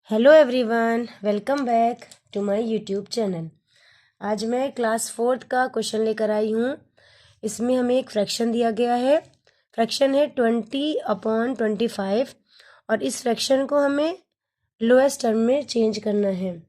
Hello everyone, welcome back to my YouTube channel. आज मैं class 4th का question लेकर आई हूँ। इसमें हमें एक फ्रैक्शन दिया गया है। फ्रैक्शन है 20/25 और इस फ्रैक्शन को हमें लोएस्ट टर्म में चेंज करना है।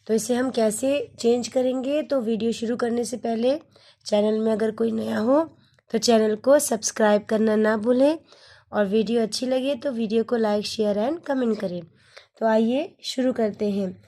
तो इसे हम कैसे चेंज करेंगे, तो वीडियो शुरू करने से पहले चैनल में अगर कोई नया हो तो चैनल को सब्सक्राइब करना ना भूलें और वीडियो अच्छी लगे तो वीडियो को लाइक, शेयर एंड कमेंट करें। तो आइए शुरू करते हैं।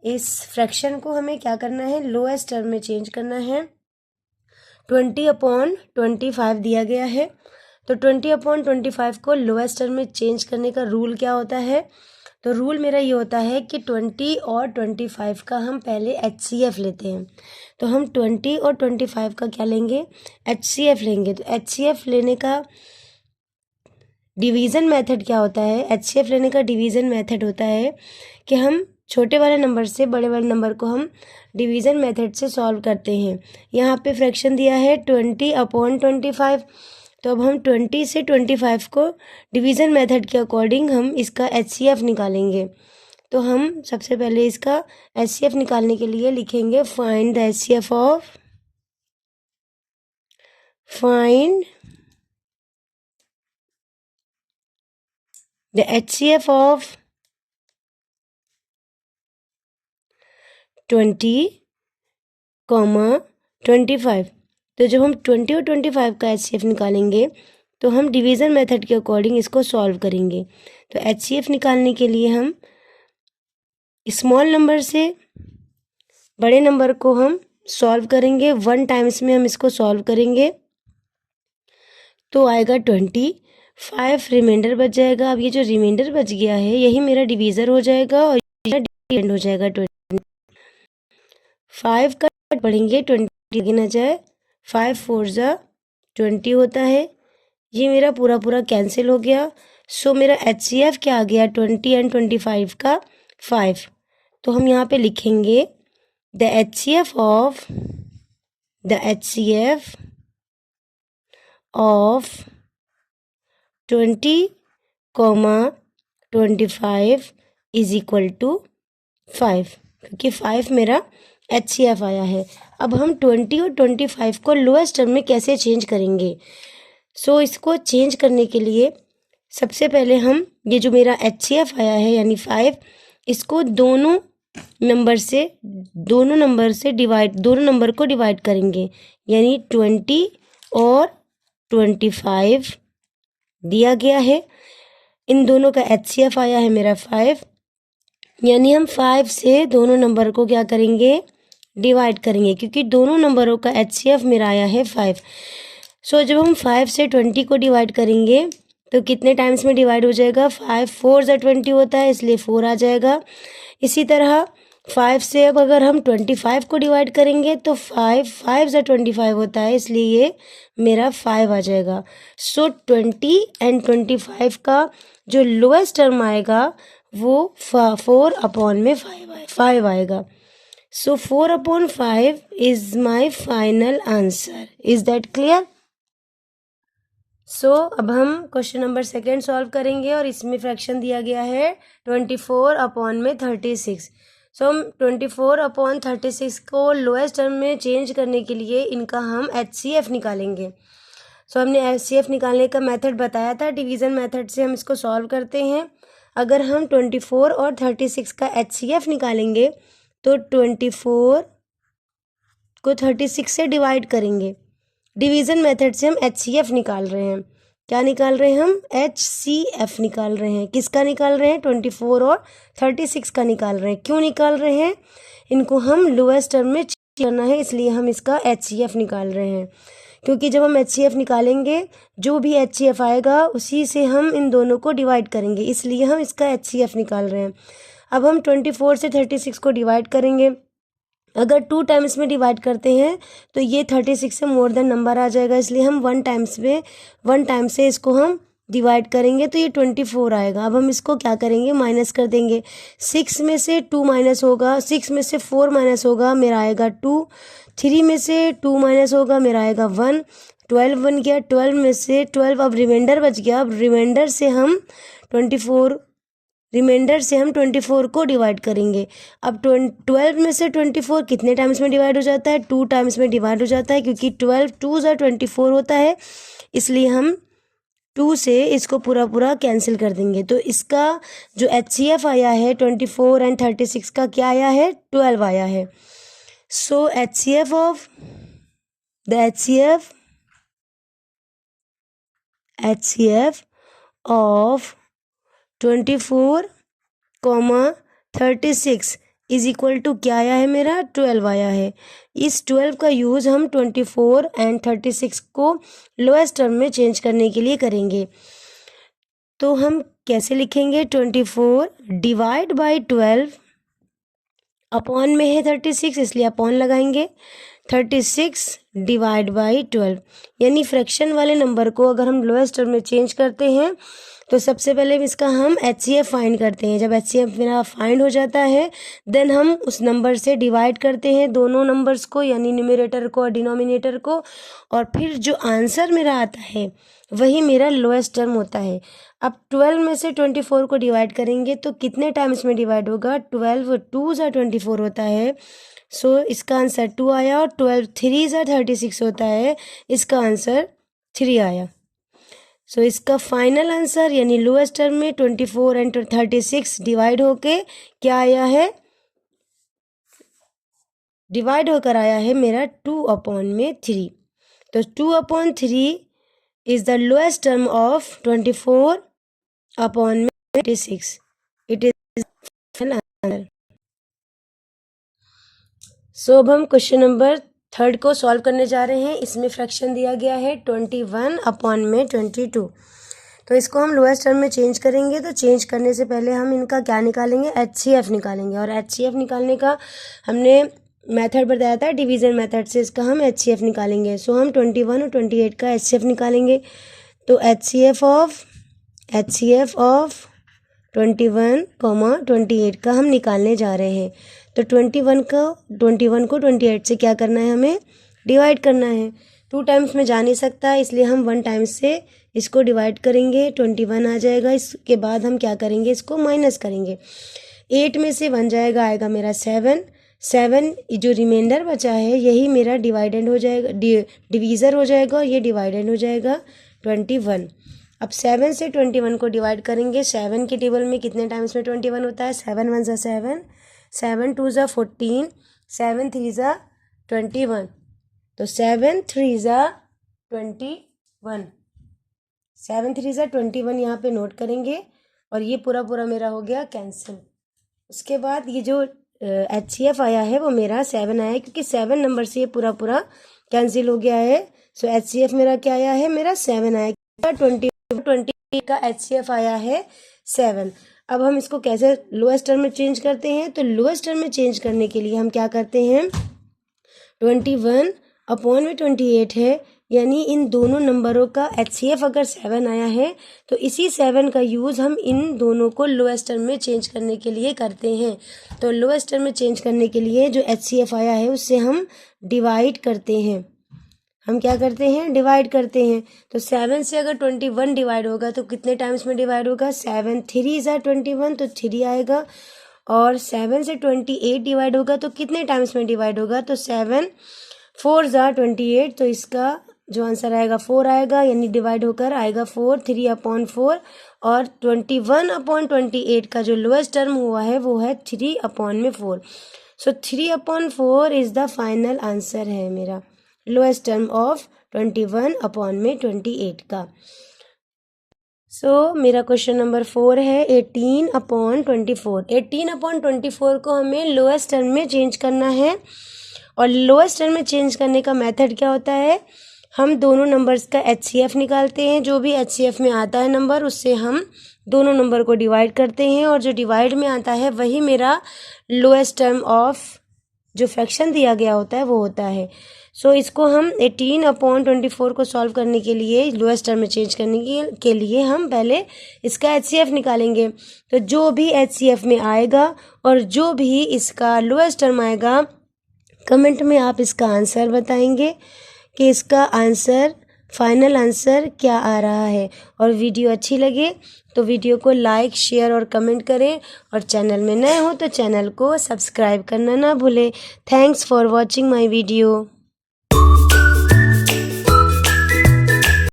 इस फ्रैक्शन को हमें क्या करना है, लोएस्ट टर्म में चेंज करना है। 20/25 दिया गया है, तो 20/25 को लोएस्ट टर्म में चेंज करने का रूल क्या होता है, तो रूल मेरा ये होता है कि 20 और 25 का हम पहले HCF लेते हैं। तो हम 20 और 25 का क्या लेंगे, HCF लेंगे। तो HCF लेने का डिवीज़न मेथड क्या होता है, HCF लेने का डिवीज़न मेथड होता है कि हम छोटे वाले नंबर से बड़े वाले नंबर को हम डिवीज़न मेथड से सॉल्व करते हैं। यहाँ पे फ्रैक्शन दिया है 20/25, तो अब हम 20 से 25 को डिवीज़न मेथड के अकॉर्डिंग हम इसका HCF निकालेंगे। तो हम सबसे पहले इसका HCF निकालने के लिए लिखेंगे फाइंड द HCF ऑफ 20/25। तो जब हम 20 और 25 का HCF निकालेंगे तो हम डिवीज़न मेथड के अकॉर्डिंग इसको सॉल्व करेंगे। तो HCF निकालने के लिए हम स्मॉल नंबर से बड़े नंबर को हम सॉल्व करेंगे, 1 टाइम्स में हम इसको सॉल्व करेंगे तो आएगा 25, रिमाइंडर बच जाएगा। अब ये जो रिमाइंडर बच गया है यही मेरा डिवीज़र हो जाएगा और डिविडेंड हो जाएगा। 25 का पढ़ेंगे, 20 गिना जाए, 5 4 ज़ा 20 होता है। ये मेरा पूरा पूरा कैंसिल हो गया। सो मेरा HCF क्या आ गया, 20 एंड 25 का 5। तो हम यहाँ पे लिखेंगे the HCF of 20/25 is equal to 5, क्योंकि 5 मेरा HCF आया है। अब हम 20 और 25 को लोएस्ट टर्म में कैसे चेंज करेंगे, सो इसको चेंज करने के लिए सबसे पहले हम ये जो मेरा HCF आया है यानी 5, इसको दोनों नंबर को डिवाइड करेंगे, यानी 20 और 25 दिया गया है। इन दोनों का HCF आया है मेरा 5, यानी हम 5 से दोनों नंबर को क्या करेंगे, डिवाइड करेंगे, क्योंकि दोनों नंबरों का HCF मेरा आया है 5। सो जब हम 5 से 20 को डिवाइड करेंगे तो कितने टाइम्स में डिवाइड हो जाएगा, 5 4 ज़ा 20 होता है, इसलिए 4 आ जाएगा। इसी तरह 5 से अब अगर हम 25 को डिवाइड करेंगे तो 5 5 ज़ा 25 होता है, इसलिए ये मेरा 5 आ जाएगा। सो 20 एंड 25 का जो लोएस्ट टर्म आएगा वो 4/5 आएगा। So 4/5 is my final answer. Is that clear? So अब हम क्वेश्चन नंबर 2 सॉल्व करेंगे और इसमें फ्रैक्शन दिया गया है 24/36। सो हम 24/36 को लोएस्ट टर्म में चेंज करने के लिए इनका हम HCF निकालेंगे। सो हमने HCF निकालने का मेथड बताया था, डिवीज़न मेथड से हम इसको सॉल्व करते हैं। अगर हम 24 और 36 का HCF निकालेंगे तो 24 को 36 से डिवाइड करेंगे। डिवीज़न मेथड से हम HCF निकाल रहे हैं। क्या निकाल रहे हैं हम, HCF निकाल रहे हैं। किसका निकाल रहे हैं, 24 और 36 का निकाल रहे हैं। क्यों निकाल रहे हैं, इनको हम लोएस्ट टर्म में चेंज करना है, इसलिए हम इसका HCF निकाल रहे हैं। क्योंकि जब हम HCF निकालेंगे जो भी HCF आएगा उसी से हम इन दोनों को डिवाइड करेंगे, इसलिए हम इसका HCF निकाल रहे हैं। अब हम 24 से 36 को डिवाइड करेंगे। अगर 2 टाइम्स में डिवाइड करते हैं तो ये 36 से मोर देन नंबर आ जाएगा, इसलिए हम 1 टाइम से इसको हम डिवाइड करेंगे तो ये 24 आएगा। अब हम इसको क्या करेंगे, माइनस कर देंगे। 6 में से 2 माइनस होगा, 6 में से 4 माइनस होगा, मेरा आएगा 2। 3 में से 2 माइनस होगा, मेरा आएगा 1। 12 बन गया, 12 में से 12 अब रिमाइंडर बच गया। अब रिमाइंडर से हम 24 रिमाइंडर से हम 24 को डिवाइड करेंगे। अब 12 में से 24 कितने टाइम्स में डिवाइड हो जाता है? 2 टाइम्स में डिवाइड हो जाता है, क्योंकि 12 2 ज़ा 24 होता है, इसलिए हम 2 से इसको पूरा पूरा कैंसिल कर देंगे। तो इसका जो HCF आया है 24 एंड 36 का क्या आया है? 12 आया है। So HCF of of 24, 36 is equal to क्या आया है मेरा? 12 आया है। इस 12 का यूज़ हम 24 एंड 36 को लोएस्ट टर्म में चेंज करने के लिए करेंगे। तो हम कैसे लिखेंगे? 24 डिवाइड बाई 12, अपॉन में है 36 इसलिए अपॉन लगाएंगे, 36 डिवाइड बाई 12, यानी फ्रैक्शन वाले नंबर को अगर हम लोएस्ट टर्म में चेंज करते हैं तो सबसे पहले इसका हम HCF फाइंड करते हैं। जब HCF मेरा फाइंड हो जाता है देन हम उस नंबर से डिवाइड करते हैं दोनों नंबर्स को, यानी न्यूमरेटर को और डिनोमिनेटर को, और फिर जो आंसर मेरा आता है वही मेरा लोएस्ट टर्म होता है। अब 12 में से 24 को डिवाइड करेंगे तो कितने टाइम्स में डिवाइड होगा? 12 2 ज़ा 24 होता है, सो इसका आंसर 2 आया, और 12 3 ज़ा 36 होता है, इसका आंसर 3 आया। सो इसका फाइनल आंसर यानी लोएस्ट टर्म में 24 एंड 36 डिवाइड होके क्या आया है? डिवाइड होकर आया है मेरा 2/3। तो 2/3 is the lowest term of 24/36। It is final answer. So अब हम क्वेश्चन नंबर 3 को सॉल्व करने जा रहे हैं। इसमें फ्रैक्शन दिया गया है 21/22। तो इसको हम लोएस्ट टर्म में चेंज करेंगे। तो चेंज करने से पहले हम इनका क्या निकालेंगे? HCF निकालेंगे, और HCF निकालने का हमने मेथड बताया था, डिवीज़न मेथड से इसका हम HCF निकालेंगे। सो हम 21 और 28 का HCF निकालेंगे। तो HCF ऑफ 21, 28 का हम निकालने जा रहे हैं। तो 21 को 28 से क्या करना है? हमें डिवाइड करना है। 2 टाइम्स में जा नहीं सकता, इसलिए हम 1 टाइम्स से इसको डिवाइड करेंगे, 21 आ जाएगा। इसके बाद हम क्या करेंगे? इसको माइनस करेंगे। 8 में से 1 जाएगा, आएगा मेरा 7 जो रिमाइंडर बचा है यही मेरा डिवाइडेंड हो जाएगा, डिवीज़र हो जाएगा, और ये डिवाइडेंड हो जाएगा 21। अब 7 से 21 को डिवाइड करेंगे। 7 के टेबल में कितने टाइम्स में 21 होता है? 7 1 ज़ा 7, 7 2 ज़ा 14, 7 3 ज़ा 21। तो 7 3 ज़ा 21, 7 3 ज़ा 21 यहाँ पे नोट करेंगे, और ये पूरा पूरा मेरा हो गया कैंसिल। उसके बाद ये जो HCF आया है वो मेरा 7 आया है, क्योंकि 7 नंबर से ये पूरा पूरा कैंसिल हो गया है। सो HCF मेरा क्या आया है? मेरा 7 आया। 20 का HCF आया है 7। अब हम इसको कैसे लोएस्ट टर्म में चेंज करते हैं? तो लोएस्ट टर्म में चेंज करने के लिए हम क्या करते हैं? 21/28 है, यानी इन दोनों नंबरों का HCF अगर 7 आया है तो इसी 7 का यूज़ हम इन दोनों को लोएस्ट टर्म में चेंज करने के लिए करते हैं। तो लोएस्ट टर्म में चेंज करने के लिए जो HCF आया है उससे हम डिवाइड करते हैं। हम क्या करते हैं? डिवाइड करते हैं। तो 7 से अगर 21 डिवाइड होगा तो कितने टाइम्स में डिवाइड होगा? 7 3 ज़ा 21, तो 3 आएगा। और 7 से 28 डिवाइड होगा तो कितने टाइम्स में डिवाइड होगा? तो 7 4 ज़ा 28, तो इसका जो आंसर आएगा 4 आएगा, यानी डिवाइड होकर आएगा 4, 3/4, और 21/28 का जो लोएस्ट टर्म हुआ है वो है 3/4। सो 3/4 इज़ द फाइनल आंसर है मेरा लोएस्ट टर्म ऑफ 21/28 का। सो मेरा क्वेश्चन नंबर 4 है 18/24। 18/24 को हमें लोएस्ट टर्म में चेंज करना है, और लोएस्ट टर्म में चेंज करने का मेथड क्या होता है? हम दोनों नंबर्स का HCF निकालते हैं। जो भी HCF में आता है नंबर उससे हम दोनों नंबर को डिवाइड करते हैं, और जो डिवाइड में आता है वही मेरा लोएस्ट टर्म ऑफ जो फ्रैक्शन दिया गया होता है वो होता है। सो इसको हम 18/24 को सॉल्व करने के लिए, लोएस्ट टर्म में चेंज करने के लिए हम पहले इसका HCF निकालेंगे। तो जो भी HCF में आएगा और जो भी इसका लोएस्ट टर्म आएगा, कमेंट में आप इसका आंसर बताएंगे कि इसका आंसर फाइनल आंसर क्या आ रहा है। और वीडियो अच्छी लगे तो वीडियो को लाइक, शेयर और कमेंट करें, और चैनल में नए हो तो चैनल को सब्सक्राइब करना ना भूलें। Thanks for watching my video.